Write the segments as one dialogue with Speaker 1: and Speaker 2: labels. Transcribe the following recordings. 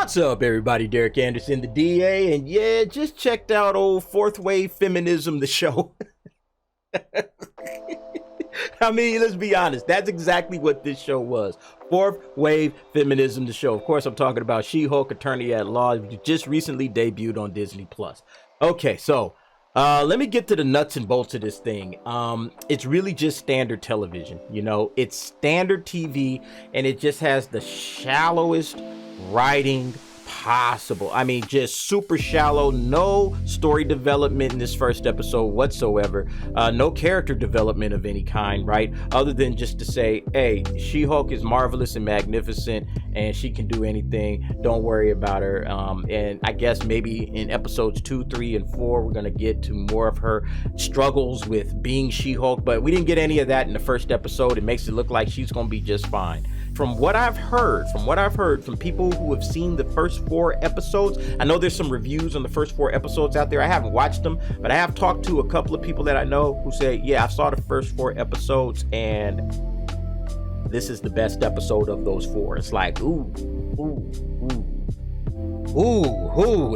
Speaker 1: What's up, everybody? Derek Anderson, the DA, and yeah, just checked out old Fourth Wave Feminism, the show. I mean, let's be honest, that's exactly what this show was. Fourth Wave Feminism, the show. Of course, I'm talking about She-Hulk, Attorney at Law, which just recently debuted on Disney+. Okay, so let me get to the nuts and bolts of this thing. It's really just standard television, you know? It's standard TV, and it just has the shallowest writing possible. I mean, just super shallow, no story development in this first episode whatsoever, no character development of any kind, right? Other than just to say, hey, She-Hulk is marvelous and magnificent and she can do anything, don't worry about her. And I guess maybe in episodes 2, 3, and 4 we're gonna get to more of her struggles with being She-Hulk, but we didn't get any of that in the first episode. It makes it look like she's gonna be just fine. From what I've heard from people who have seen the first 4 episodes, I know there's some reviews on the first 4 episodes out there. I haven't watched them, but I have talked to a couple of people that I know who say, yeah, I saw the first 4 episodes and this is the best episode of those 4. It's like, ooh,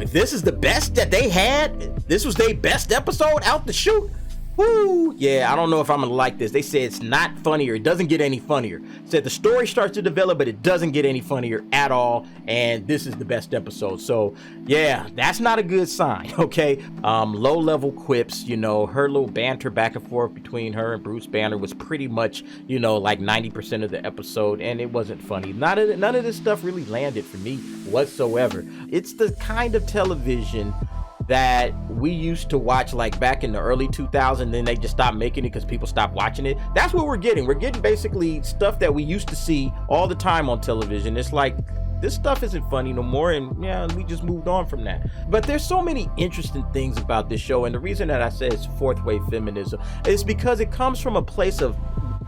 Speaker 1: if this is the best that they had, this was their best episode out the chute. Woo, yeah, I don't know if I'm gonna like this. They say it's not funnier. It doesn't get any funnier. Said the story starts to develop, but it doesn't get any funnier at all. And this is the best episode. So yeah, that's not a good sign, okay? Low level quips, you know, her little banter back and forth between her and Bruce Banner was pretty much, you know, like 90% of the episode, and it wasn't funny. None of this stuff really landed for me whatsoever. It's the kind of television that we used to watch like back in the early 2000s, then they just stopped making it because people stopped watching it. That's what we're getting. We're getting basically stuff that we used to see all the time on television. It's like, this stuff isn't funny no more, and yeah, we just moved on from that. But there's so many interesting things about this show, and the reason that I say it's fourth wave feminism is because it comes from a place of,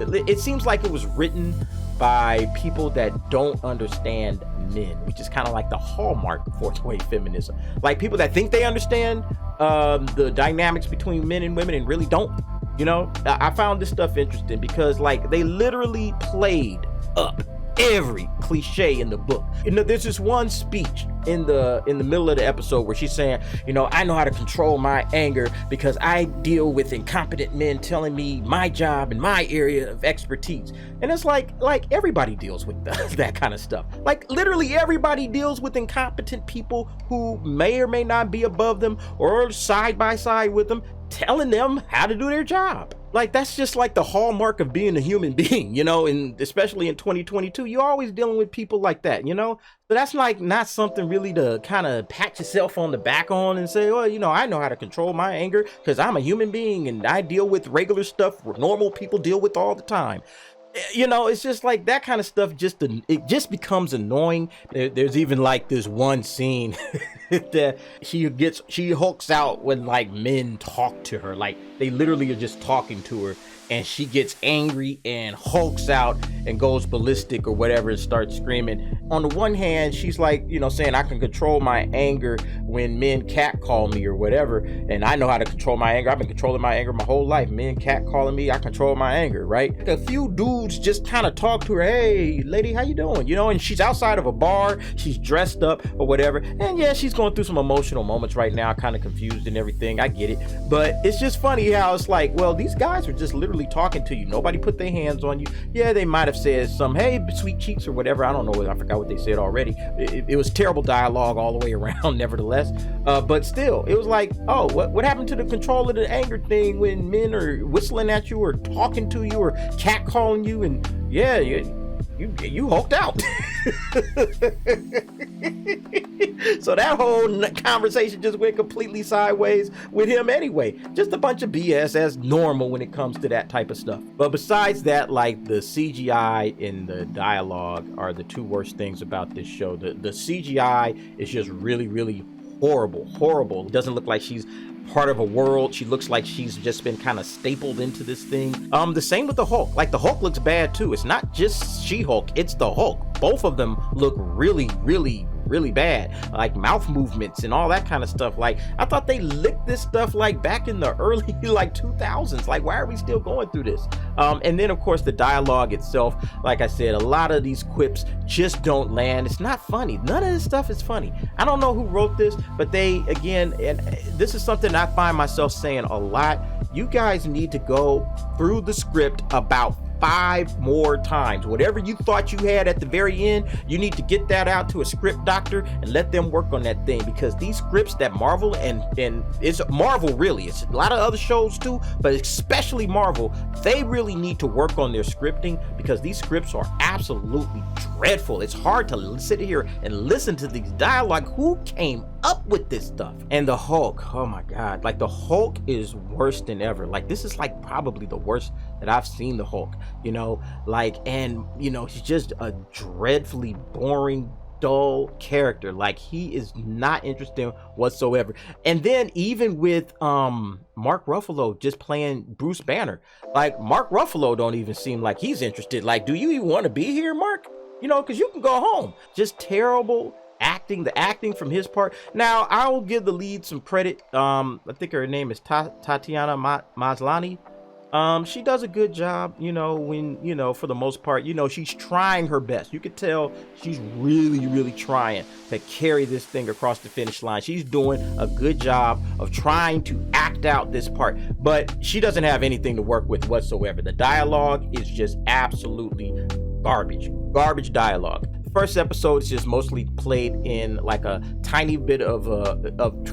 Speaker 1: it seems like it was written by people that don't understand men, which is kind of like the hallmark of fourth wave feminism. Like people that think they understand the dynamics between men and women and really don't. You know, I found this stuff interesting because like they literally played up every cliche in the book. You know, there's this one speech in the middle of the episode where she's saying, you know, I know how to control my anger because I deal with incompetent men telling me my job and my area of expertise. And it's like everybody deals with that kind of stuff. Like literally everybody deals with incompetent people who may or may not be above them or side by side with them, telling them how to do their job. Like that's just like the hallmark of being a human being, you know, and especially in 2022, you're always dealing with people like that, you know. So that's like not something really to kind of pat yourself on the back on and say, oh, you know, I know how to control my anger because I'm a human being and I deal with regular stuff where normal people deal with all the time. You know, it's just like that kind of stuff, it just becomes annoying. There's even like this one scene that she hulks out when like men talk to her, like they literally are just talking to her, and she gets angry and hulks out and goes ballistic or whatever and starts screaming. On the one hand, she's like, you know, saying I can control my anger when men catcall me or whatever, and I know how to control my anger. I've been controlling my anger my whole life. Men catcalling me, I control my anger, right? A few dudes just kind of talk to her, hey lady, how you doing? You know, and she's outside of a bar, she's dressed up or whatever, and yeah, she's going through some emotional moments right now, kind of confused and everything. I get it, but it's just funny how it's like, well, these guys are just literally talking to you. Nobody put their hands on you. Yeah, they might have said some, hey, sweet cheeks or whatever. I don't know. I forgot what they said already. It was terrible dialogue all the way around, nevertheless. But still, it was like, oh, what happened to the control of the anger thing when men are whistling at you or talking to you or catcalling you? And yeah, you hulked out. So that whole conversation just went completely sideways with him anyway. Just a bunch of BS as normal when it comes to that type of stuff. But besides that, like the CGI and the dialogue are the two worst things about this show. The CGI is just really, really horrible. It doesn't look like she's part of a world. She looks like she's just been kind of stapled into this thing. The same with the Hulk. Like the Hulk looks bad too. It's not just She-Hulk, it's the Hulk. Both of them look really bad, like mouth movements and all that kind of stuff. Like I thought they licked this stuff like back in the early like 2000s. Like why are we still going through this? And then of course the dialogue itself, like I said, a lot of these quips just don't land. It's not funny. None of this stuff is funny. I don't know who wrote this, but they, again, and this is something I find myself saying a lot, you guys need to go through the script about 5 more times. Whatever you thought you had at the very end, you need to get that out to a script doctor and let them work on that thing, because these scripts that Marvel and it's Marvel, really, it's a lot of other shows too, but especially Marvel, they really need to work on their scripting, because these scripts are absolutely dreadful. It's hard to sit here and listen to these dialogue. Who came up with this stuff? And the Hulk, oh my god, like the Hulk is worse than ever. Like this is like probably the worst that I've seen the Hulk, you know, like, and you know, he's just a dreadfully boring, dull character. He is not interesting whatsoever. And then even with Mark Ruffalo just playing Bruce Banner, like Mark Ruffalo don't even seem like he's interested. Like, do you even want to be here, Mark? You know, because you can go home. Just terrible acting. The acting from his part. Now I will give the lead some credit. I think her name is Tatiana Maslany. She does a good job, you know, when, you know, for the most part, you know, she's trying her best. You could tell she's really trying to carry this thing across the finish line. She's doing a good job of trying to act out this part, but she doesn't have anything to work with whatsoever. The dialogue is just absolutely garbage dialogue. First episode is just mostly played in like a tiny bit of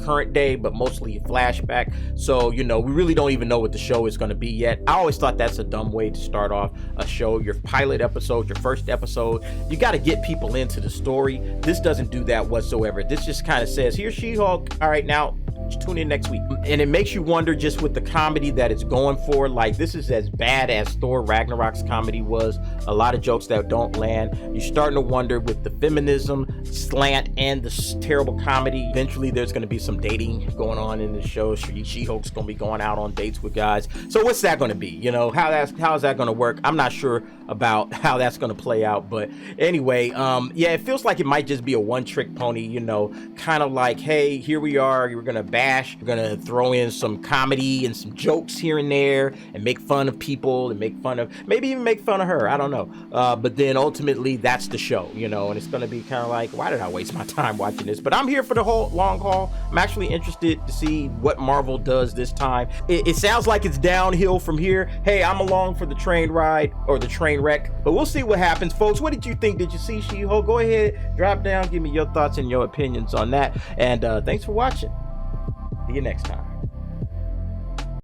Speaker 1: current day, but mostly flashback. So, you know, we really don't even know what the show is going to be yet. I always thought that's a dumb way to start off a show. Your pilot episode, your first episode, you got to get people into the story. This doesn't do that whatsoever. This just kind of says, here's She-Hulk. All right, now tune in next week. And it makes you wonder, just with the comedy that it's going for, like this is as bad as Thor Ragnarok's comedy was. A lot of jokes that don't land. You're starting to wonder, with the feminism slant and the terrible comedy, eventually there's going to be some dating going on in the show. She-Hulk's going to be going out on dates with guys. So what's that going to be? You know, how is that going to work? I'm not sure about how that's going to play out, but anyway, yeah, it feels like it might just be a one-trick pony, you know, kind of like, hey, here we are, we're going to bash, we're going to throw in some comedy and some jokes here and there and make fun of people and make fun of, maybe even make fun of her, I don't know, but then ultimately that's the show, you know, and it's going to be kind of like, why did I waste my time watching this? But I'm here for the whole long haul. I'm actually interested to see what Marvel does this time. It sounds like it's downhill from here. Hey, I'm along for the train ride, or the train wreck, but we'll see what happens, folks. What did you think? Did you see She-Hulk? Go ahead, drop down, give me your thoughts and your opinions on that, and thanks for watching. See you next time.